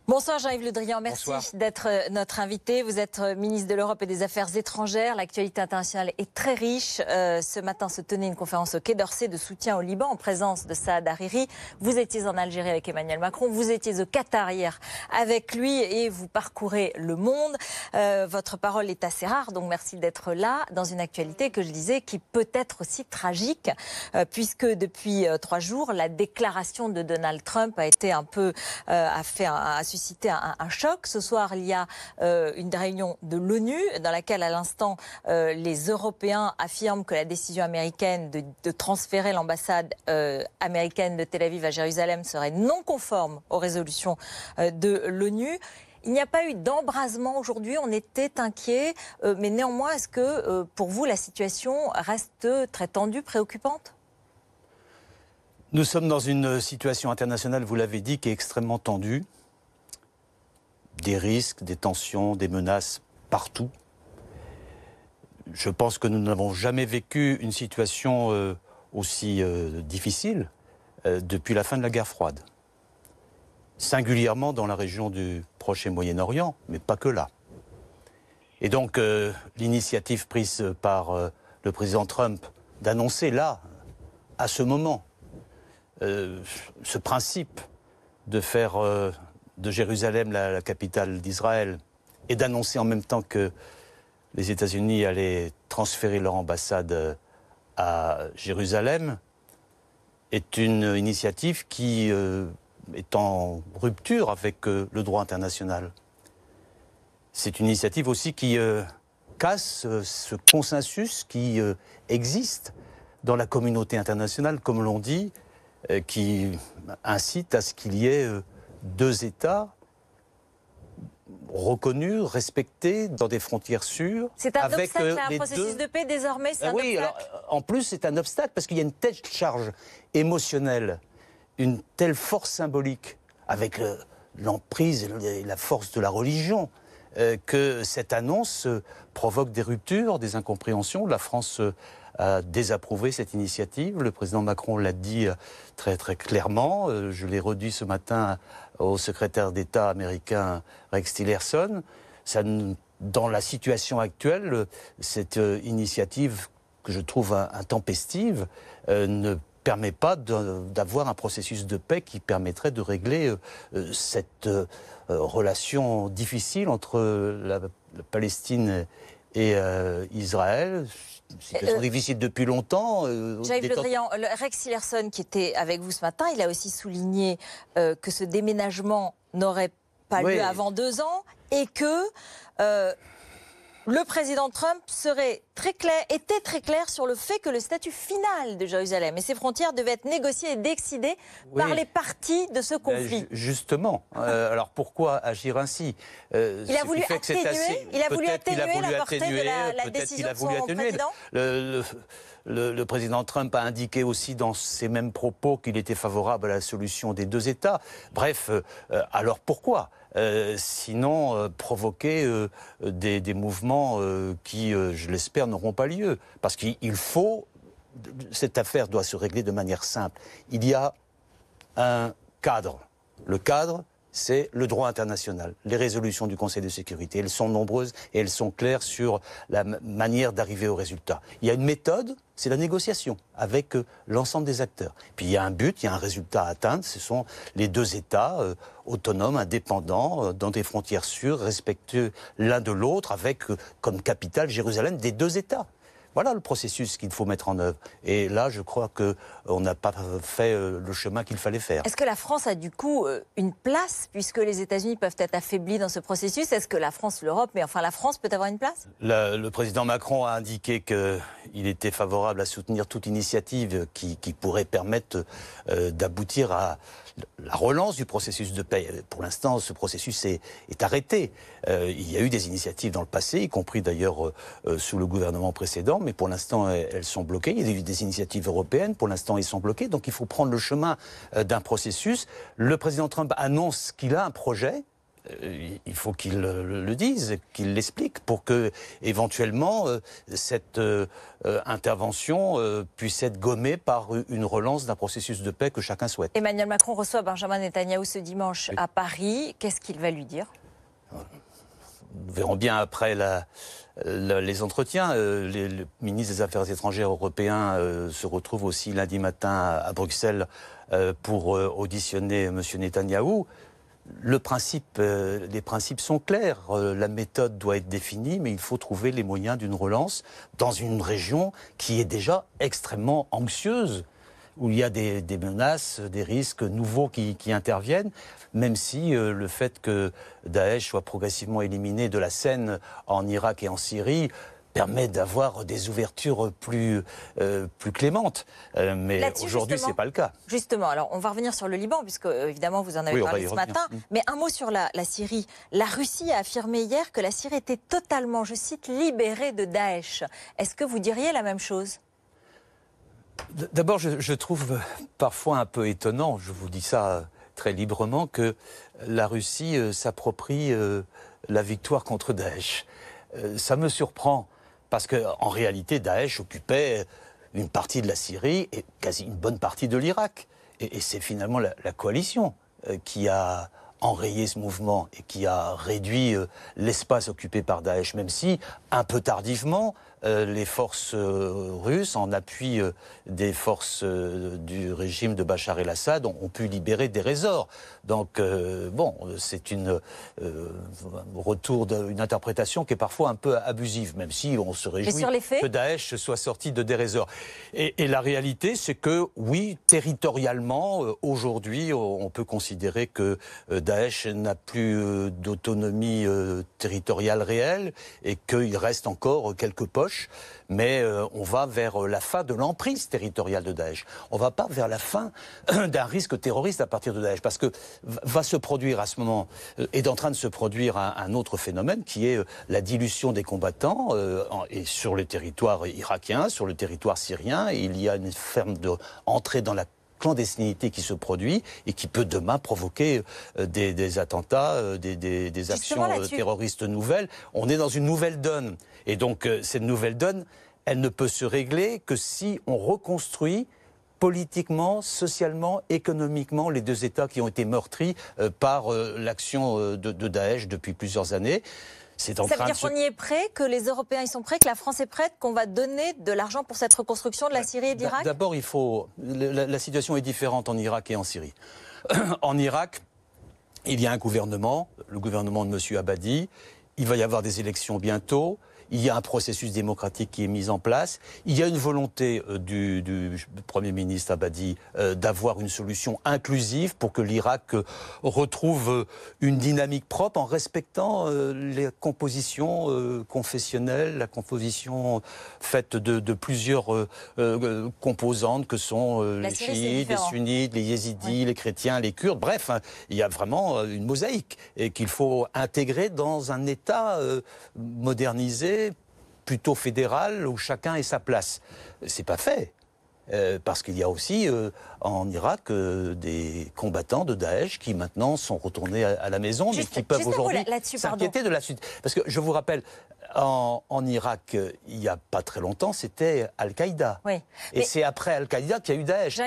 Bonsoir Jean-Yves Le Drian, merci d'être notre invité. Vous êtes ministre de l'Europe et des Affaires étrangères. L'actualité internationale est très riche. Ce matin se tenait une conférence au Quai d'Orsay de soutien au Liban en présence de Saad Hariri. Vous étiez en Algérie avec Emmanuel Macron, vous étiez au Qatar hier avec lui et vous parcourez le monde. Votre parole est assez rare, donc merci d'être là dans une actualité que je disais qui peut être aussi tragique puisque depuis 3 jours, la déclaration de Donald Trump a été un peu a suscité un choc. Ce soir, il y a une réunion de l'ONU dans laquelle, à l'instant, les Européens affirment que la décision américaine de transférer l'ambassade américaine de Tel Aviv à Jérusalem serait non conforme aux résolutions de l'ONU. Il n'y a pas eu d'embrasement aujourd'hui, on était inquiets, mais néanmoins, est-ce que pour vous, la situation reste très tendue, préoccupante ? Nous sommes dans une situation internationale, vous l'avez dit, qui est extrêmement tendue. Des risques, des tensions, des menaces partout. Je pense que nous n'avons jamais vécu une situation aussi difficile depuis la fin de la guerre froide. Singulièrement dans la région du Proche et Moyen-Orient, mais pas que là. Et donc l'initiative prise par le président Trump d'annoncer là, à ce moment, ce principe de faire de Jérusalem la capitale d'Israël et d'annoncer en même temps que les États-Unis allaient transférer leur ambassade à Jérusalem est une initiative qui est en rupture avec le droit international. C'est une initiative aussi qui casse ce consensus qui existe dans la communauté internationale, comme l'on dit, qui incite à ce qu'il y ait 2 États reconnus, respectés, dans des frontières sûres. C'est un obstacle à un processus de paix désormais, c'est un obstacle. Alors, en plus, c'est un obstacle parce qu'il y a une telle charge émotionnelle, une telle force symbolique, avec l'emprise et la force de la religion, que cette annonce provoque des ruptures, des incompréhensions. La France a désapprouvé cette initiative. Le président Macron l'a dit très très clairement. Je l'ai redit ce matin au secrétaire d'État américain Rex Tillerson. Dans la situation actuelle, cette initiative que je trouve intempestive ne permet pas d'avoir un processus de paix qui permettrait de régler cette relation difficile entre la Palestine et Israël. Situation difficile depuis longtemps. Jean-Yves Le Drian, Rex Tillerson, qui était avec vous ce matin, il a aussi souligné que ce déménagement n'aurait pas lieu avant 2 ans et que le président Trump était très clair sur le fait que le statut final de Jérusalem et ses frontières devaient être négociés et décidés par les parties de ce conflit. Justement. Alors pourquoi agir ainsi Il a voulu atténuer la portée de la décision de son président. Le président Trump a indiqué aussi dans ses mêmes propos qu'il était favorable à la solution des 2 États. Bref, alors pourquoi sinon provoquer des mouvements qui, je l'espère, n'auront pas lieu. Parce qu'il faut... Cette affaire doit se régler de manière simple. Il y a un cadre. Le cadre, c'est le droit international, les résolutions du Conseil de sécurité. Elles sont nombreuses et elles sont claires sur la manière d'arriver au résultat. Il y a une méthode, c'est la négociation avec l'ensemble des acteurs. Puis il y a un but, il y a un résultat à atteindre. Ce sont les 2 États autonomes, indépendants, dans des frontières sûres, respectueux l'un de l'autre, avec comme capitale Jérusalem des 2 États. Voilà le processus qu'il faut mettre en œuvre. Et là, je crois qu'on n'a pas fait le chemin qu'il fallait faire. Est-ce que la France a du coup une place, puisque les États-Unis peuvent être affaiblis dans ce processus? Est-ce que la France, l'Europe, mais enfin la France peut avoir une place? Le président Macron a indiqué qu'il était favorable à soutenir toute initiative qui pourrait permettre d'aboutir à la relance du processus de paix. Pour l'instant, ce processus est arrêté. Il y a eu des initiatives dans le passé, y compris d'ailleurs sous le gouvernement précédent, mais pour l'instant, elles sont bloquées. Il y a eu des initiatives européennes, pour l'instant, elles sont bloquées. Donc il faut prendre le chemin d'un processus. Le président Trump annonce qu'il a un projet il faut qu'il le dise, qu'il l'explique, pour que, éventuellement, cette intervention puisse être gommée par une relance d'un processus de paix que chacun souhaite. Emmanuel Macron reçoit Benjamin Netanyahou ce dimanche à Paris. Qu'est-ce qu'il va lui dire ? Nous verrons bien après les entretiens. Le ministre des Affaires étrangères européen se retrouve aussi lundi matin à Bruxelles pour auditionner M. Netanyahou. Les principes sont clairs. La méthode doit être définie, mais il faut trouver les moyens d'une relance dans une région qui est déjà extrêmement anxieuse, où il y a des menaces, des risques nouveaux qui interviennent, même si le fait que Daesh soit progressivement éliminé de la scène en Irak et en Syrie permet d'avoir des ouvertures plus clémentes. Mais aujourd'hui, ce n'est pas le cas. Justement, alors on va revenir sur le Liban, puisque évidemment vous en avez parlé ce matin. Mais un mot sur la Syrie. La Russie a affirmé hier que la Syrie était totalement, je cite, libérée de Daesh. Est-ce que vous diriez la même chose ? D'abord, je trouve parfois un peu étonnant, je vous dis ça très librement, que la Russie s'approprie la victoire contre Daesh. Ça me surprend. Parce qu'en réalité, Daesh occupait une partie de la Syrie et quasi une bonne partie de l'Irak. Et c'est finalement la coalition qui a enrayé ce mouvement et qui a réduit l'espace occupé par Daesh, même si, un peu tardivement, les forces russes, en appui des forces du régime de Bachar el-Assad, ont pu libérer des trésors. Donc, c'est un retour d'une interprétation qui est parfois un peu abusive, même si on se réjouit que Daesh soit sorti de Deir. Et la réalité, c'est que, oui, territorialement, aujourd'hui, on peut considérer que Daesh n'a plus d'autonomie territoriale réelle et qu'il reste encore quelques poches. Mais on va vers la fin de l'emprise territoriale de Daesh. On ne va pas vers la fin d'un risque terroriste à partir de Daesh. Parce que va se produire à ce moment, est en train de se produire un autre phénomène qui est la dilution des combattants et sur le territoire irakien, sur le territoire syrien. Il y a une ferme d'entrée dans la clandestinité qui se produit et qui peut demain provoquer des attentats, des actions terroristes nouvelles. On est dans une nouvelle donne. Et donc, cette nouvelle donne, elle ne peut se régler que si on reconstruit politiquement, socialement, économiquement les deux États qui ont été meurtris par l'action de Daesh depuis plusieurs années. Ça veut dire qu'on y est prêt, que les Européens y sont prêts, que la France est prête, qu'on va donner de l'argent pour cette reconstruction de la Syrie et de l'Irak ? D'abord, la situation est différente en Irak et en Syrie. En Irak, il y a un gouvernement, le gouvernement de M. Abadi. Il va y avoir des élections bientôt. Il y a un processus démocratique qui est mis en place. Il y a une volonté du Premier ministre Abadi d'avoir une solution inclusive pour que l'Irak retrouve une dynamique propre en respectant les compositions confessionnelles, la composition faite de plusieurs composantes que sont les chiites, les sunnites, les yézidis, les chrétiens, les kurdes. Bref, il y a vraiment une mosaïque et qu'il faut intégrer dans un État modernisé, plutôt fédéral, où chacun ait sa place. C'est pas fait. Parce qu'il y a aussi en Irak des combattants de Daesh qui maintenant sont retournés à la maison, mais qui peuvent aujourd'hui s'inquiéter de la suite. Parce que je vous rappelle, en Irak, il n'y a pas très longtemps, c'était Al-Qaïda. Oui. Et c'est après Al-Qaïda qu'il y a eu Daesh.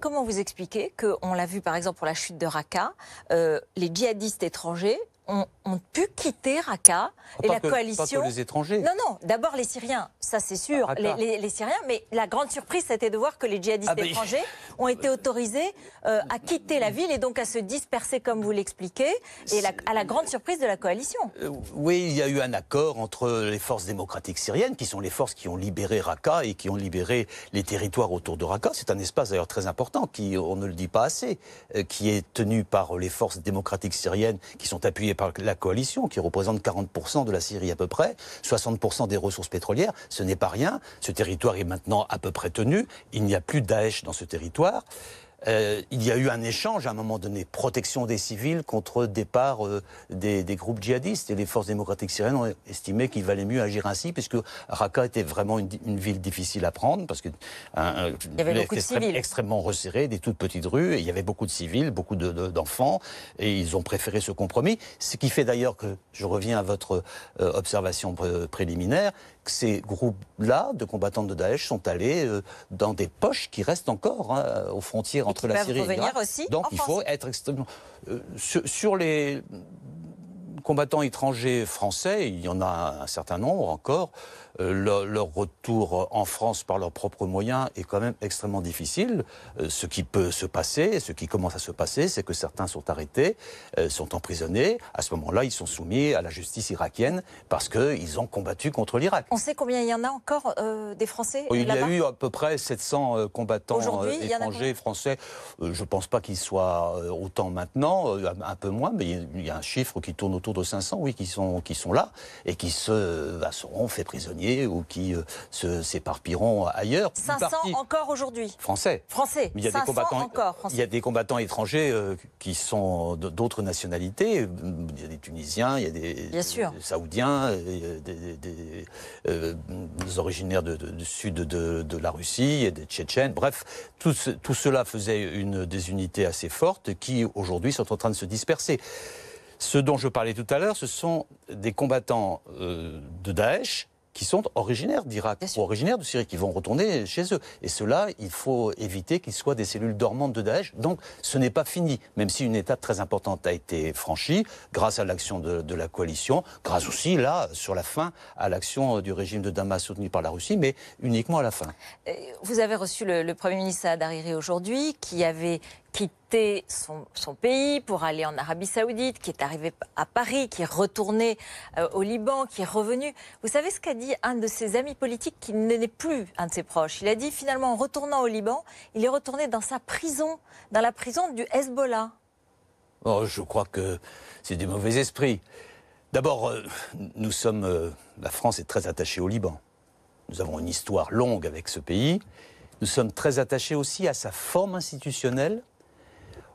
Comment vous expliquez qu'on l'a vu par exemple pour la chute de Raqqa, les djihadistes étrangers ont pu quitter Raqqa et la coalition... Pas que les étrangers. Non, d'abord les Syriens, ça c'est sûr, les Syriens, mais la grande surprise c'était de voir que les djihadistes étrangers ont été autorisés à quitter la ville et donc à se disperser comme vous l'expliquez, et à la grande surprise de la coalition. Oui, il y a eu un accord entre les forces démocratiques syriennes, qui sont les forces qui ont libéré Raqqa et qui ont libéré les territoires autour de Raqqa. C'est un espace d'ailleurs très important, qui, on ne le dit pas assez, qui est tenu par les forces démocratiques syriennes qui sont appuyées par la coalition, qui représente 40% de la Syrie à peu près, 60% des ressources pétrolières. Ce n'est pas rien. Ce territoire est maintenant à peu près tenu. Il n'y a plus Daesh dans ce territoire. il y a eu un échange à un moment donné, protection des civils contre départ des groupes djihadistes. Et les forces démocratiques syriennes ont estimé qu'il valait mieux agir ainsi, puisque Raqqa était vraiment une ville difficile à prendre, parce que il y avait beaucoup de civils. Extrêmement resserrée, des toutes petites rues, et il y avait beaucoup de civils, beaucoup d'enfants, et ils ont préféré ce compromis. Ce qui fait d'ailleurs que, je reviens à votre observation préliminaire, que ces groupes-là, de combattants de Daesh, sont allés dans des poches qui restent encore aux frontières entre la Syrie et l'Irak. Donc il faut être extrêmement... sur les combattants étrangers français, il y en a un certain nombre encore, leur retour en France par leurs propres moyens est quand même extrêmement difficile. Ce qui peut se passer, ce qui commence à se passer, c'est que certains sont arrêtés, sont emprisonnés. À ce moment-là, ils sont soumis à la justice irakienne parce qu'ils ont combattu contre l'Irak. On sait combien il y en a encore des Français Il y là-bas ? a eu à peu près 700 combattants étrangers français. Je ne pense pas qu'ils soient autant maintenant, un peu moins, mais il y a un chiffre qui tourne autour de 500, oui, qui sont là et qui seront faits prisonniers ou qui s'éparpilleront ailleurs. 500 encore aujourd'hui. Français. Mais il y a 500 encore. Il y a des combattants étrangers qui sont d'autres nationalités. Il y a des Tunisiens, il y a des Saoudiens, des originaires du sud de la Russie, il y a des Tchétchènes. Bref, tout cela faisait des unités assez fortes qui aujourd'hui sont en train de se disperser. Ce dont je parlais tout à l'heure, ce sont des combattants de Daesh qui sont originaires d'Irak ou originaires de Syrie, qui vont retourner chez eux. Et cela, il faut éviter qu'ils soient des cellules dormantes de Daesh. Donc, ce n'est pas fini, même si une étape très importante a été franchie, grâce à l'action de la coalition, grâce aussi, là, sur la fin, à l'action du régime de Damas soutenu par la Russie, mais uniquement à la fin. Vous avez reçu le Premier ministre Saad Hariri aujourd'hui, qui avait quitté son pays pour aller en Arabie Saoudite, qui est arrivé à Paris, qui est retourné au Liban, qui est revenu. Vous savez ce qu'a dit un de ses amis politiques qui n'est plus un de ses proches? Il a dit finalement, en retournant au Liban, il est retourné dans sa prison, dans la prison du Hezbollah. Oh, je crois que c'est du mauvais esprit. D'abord, la France est très attachée au Liban. Nous avons une histoire longue avec ce pays. Nous sommes très attachés aussi à sa forme institutionnelle,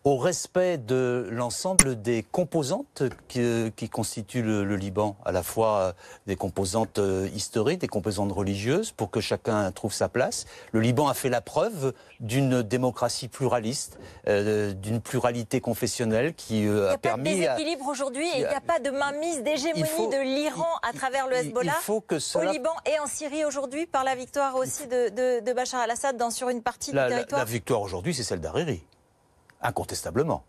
au respect de l'ensemble des composantes qui constituent le Liban, à la fois des composantes historiques, des composantes religieuses, pour que chacun trouve sa place. Le Liban a fait la preuve d'une démocratie pluraliste, d'une pluralité confessionnelle qui a permis... Il n'y a pas de déséquilibre aujourd'hui et il n'y a pas de mainmise, d'hégémonie de l'Iran à travers le Hezbollah au Liban et en Syrie aujourd'hui, par la victoire aussi de Bachar al-Assad sur une partie du territoire. La victoire aujourd'hui, c'est celle d'Hariri. Incontestablement.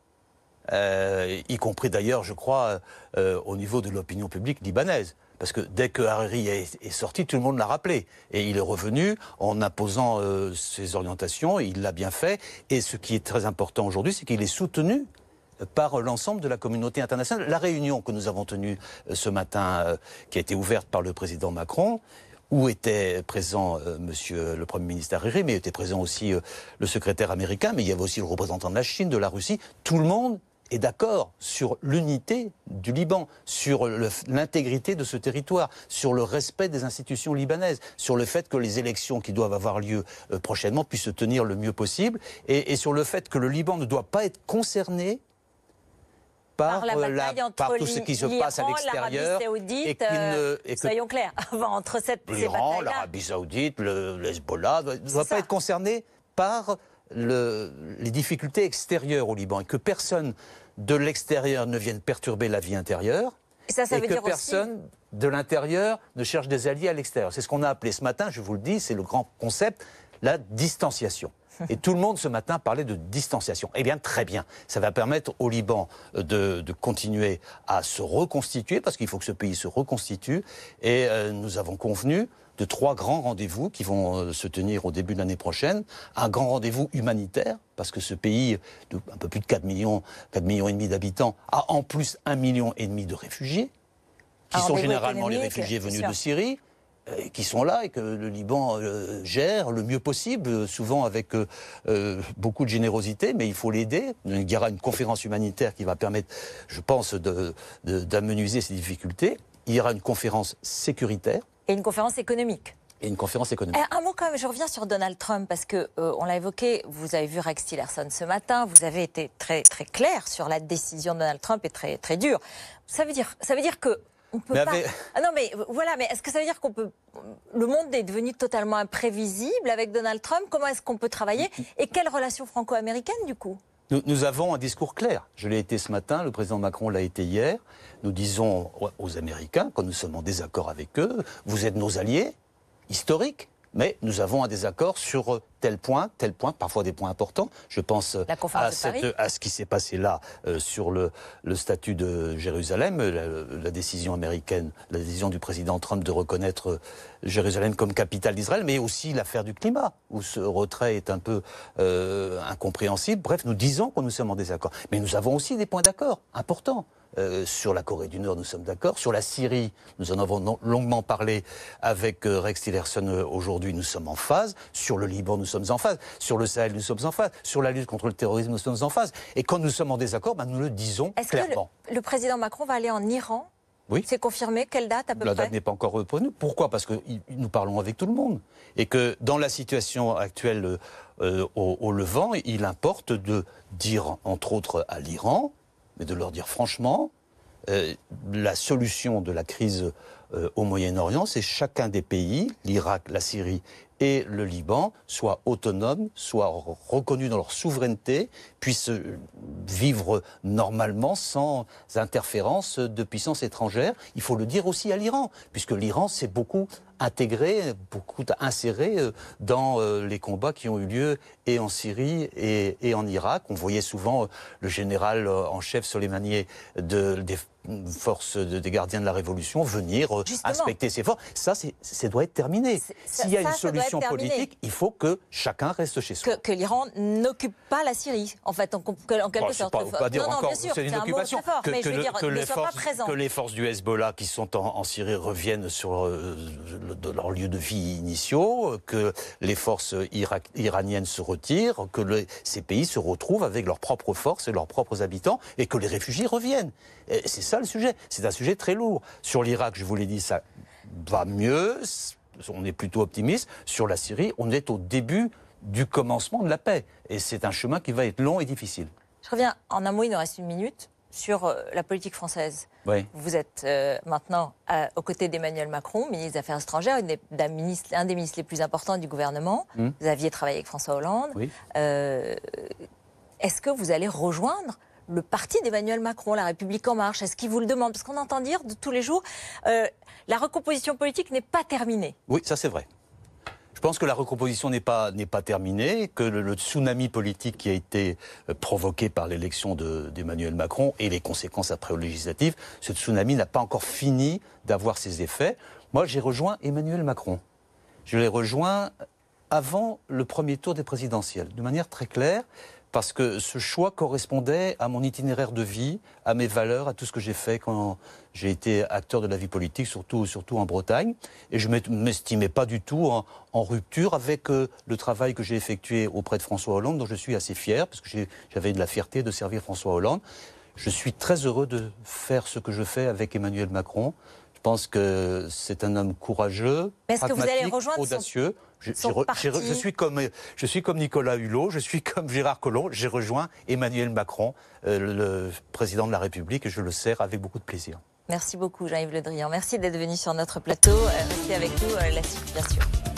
Y compris d'ailleurs, je crois, au niveau de l'opinion publique libanaise. Parce que dès que Hariri est sorti, tout le monde l'a rappelé. Et il est revenu en imposant ses orientations, il l'a bien fait. Et ce qui est très important aujourd'hui, c'est qu'il est soutenu par l'ensemble de la communauté internationale. La réunion que nous avons tenue ce matin, qui a été ouverte par le président Macron, où était présent monsieur le Premier ministre Hariri, mais était présent aussi le secrétaire américain, mais il y avait aussi le représentant de la Chine, de la Russie. Tout le monde est d'accord sur l'unité du Liban, sur l'intégrité de ce territoire, sur le respect des institutions libanaises, sur le fait que les élections qui doivent avoir lieu prochainement puissent se tenir le mieux possible, et sur le fait que le Liban ne doit pas être concerné par tout ce qui se passe à l'extérieur. Soyons clairs, entre l'Iran, l'Arabie Saoudite, le Hezbollah ne doit pas être concerné par les difficultés extérieures au Liban et que personne de l'extérieur ne vienne perturber la vie intérieure et que personne de l'intérieur ne cherche des alliés à l'extérieur. C'est ce qu'on a appelé ce matin, je vous le dis, c'est le grand concept, la distanciation. Et tout le monde ce matin parlait de distanciation. Eh bien, très bien. Ça va permettre au Liban de continuer à se reconstituer, parce qu'il faut que ce pays se reconstitue. Et nous avons convenu de 3 grands rendez-vous qui vont se tenir au début de l'année prochaine. Un grand rendez-vous humanitaire, parce que ce pays, de un peu plus de 4,5 millions d'habitants, a en plus 1,5 million de réfugiés, qui sont généralement les réfugiés venus de Syrie, qui sont là et que le Liban gère le mieux possible, souvent avec beaucoup de générosité, mais il faut l'aider. Il y aura une conférence humanitaire qui va permettre, je pense, d'amenuiser ces difficultés. Il y aura une conférence sécuritaire. Et une conférence économique. et une conférence économique. Un mot quand même, je reviens sur Donald Trump, parce que on l'a évoqué, vous avez vu Rex Tillerson ce matin, vous avez été très, très clair sur la décision de Donald Trump et très, très dur. Ça veut dire que on peut pas... Ah non, mais voilà, mais est-ce que ça veut dire qu'on peut... Le monde est devenu totalement imprévisible avec Donald Trump? Comment est-ce qu'on peut travailler? Et quelle relation franco-américaine, du coup? Nous avons un discours clair. Je l'ai été ce matin, le président Macron l'a été hier. Nous disons aux Américains, quand nous sommes en désaccord avec eux, vous êtes nos alliés historiques, mais nous avons un désaccord sur tel point, parfois des points importants. Je pense à ce qui s'est passé là sur le statut de Jérusalem, la décision américaine, la décision du président Trump de reconnaître Jérusalem comme capitale d'Israël, mais aussi l'affaire du climat, où ce retrait est un peu incompréhensible. Bref, nous disons que nous sommes en désaccord. Mais nous avons aussi des points d'accord importants. Sur la Corée du Nord, nous sommes d'accord. Sur la Syrie, nous en avons longuement parlé avec Rex Tillerson aujourd'hui, nous sommes en phase. Sur le Liban, nous sommes en phase. Sur le Sahel, nous sommes en phase. Sur la lutte contre le terrorisme, nous sommes en phase. Et quand nous sommes en désaccord, nous le disons clairement. Est-ce que le président Macron va aller en Iran? Oui. C'est confirmé? Quelle date à peu près? La date n'est pas encore pour nous. Pourquoi? Parce que nous parlons avec tout le monde. Et que dans la situation actuelle au Levant, il importe de dire, entre autres, à l'Iran, mais de leur dire franchement, la solution de la crise au Moyen-Orient, c'est chacun des pays, l'Irak, la Syrie et le Liban, soient autonomes, soient reconnus dans leur souveraineté, puissent vivre normalement sans interférence de puissances étrangères. Il faut le dire aussi à l'Iran, puisque l'Iran s'est beaucoup intégré, beaucoup inséré dans les combats qui ont eu lieu et en Syrie et en Irak. On voyait souvent le général en chef Soleimani des forces des gardiens de la Révolution venir inspecter ces forces. Ça doit être terminé. S'il y a une solution politique, il faut que chacun reste chez soi. Que l'Iran n'occupe pas la Syrie, en fait, en quelque sorte. On va dire encore, c'est une occupation. Que les forces du Hezbollah qui sont en Syrie reviennent sur leurs lieux de vie initiaux, que les forces iraniennes se retirent, que ces pays se retrouvent avec leurs propres forces et leurs propres habitants, et que les réfugiés reviennent. C'est ça le sujet. C'est un sujet très lourd. Sur l'Irak, je vous l'ai dit, ça va mieux. On est plutôt optimiste. Sur la Syrie, on est au début du commencement de la paix. Et c'est un chemin qui va être long et difficile. Je reviens en un mot, il nous reste une minute, sur la politique française. Oui. Vous êtes maintenant aux côtés d'Emmanuel Macron, ministre des Affaires étrangères, un des ministres les plus importants du gouvernement. Vous aviez travaillé avec François Hollande. Oui. Est-ce que vous allez rejoindre le parti d'Emmanuel Macron, La République En Marche? Est-ce qu'il vous le demande? Parce qu'on entend dire de tous les jours, la recomposition politique n'est pas terminée. Oui, ça c'est vrai. Je pense que la recomposition n'est pas terminée, que le tsunami politique qui a été provoqué par l'élection d'Emmanuel Macron et les conséquences après aux législatives, ce tsunami n'a pas encore fini d'avoir ses effets. Moi, j'ai rejoint Emmanuel Macron. Je l'ai rejoint avant le premier tour des présidentielles, de manière très claire, parce que ce choix correspondait à mon itinéraire de vie, à mes valeurs, à tout ce que j'ai fait quand j'ai été acteur de la vie politique, surtout en Bretagne. Et je ne m'estimais pas du tout en rupture avec le travail que j'ai effectué auprès de François Hollande, dont je suis assez fier, parce que j'avais de la fierté de servir François Hollande. Je suis très heureux de faire ce que je fais avec Emmanuel Macron. Je pense que c'est un homme courageux, pragmatique, audacieux. Je suis comme Nicolas Hulot, je suis comme Gérard Collomb. J'ai rejoint Emmanuel Macron, le président de la République, et je le sers avec beaucoup de plaisir. Merci beaucoup Jean-Yves Le Drian. Merci d'être venu sur notre plateau. Restez avec nous, la suite bien sûr.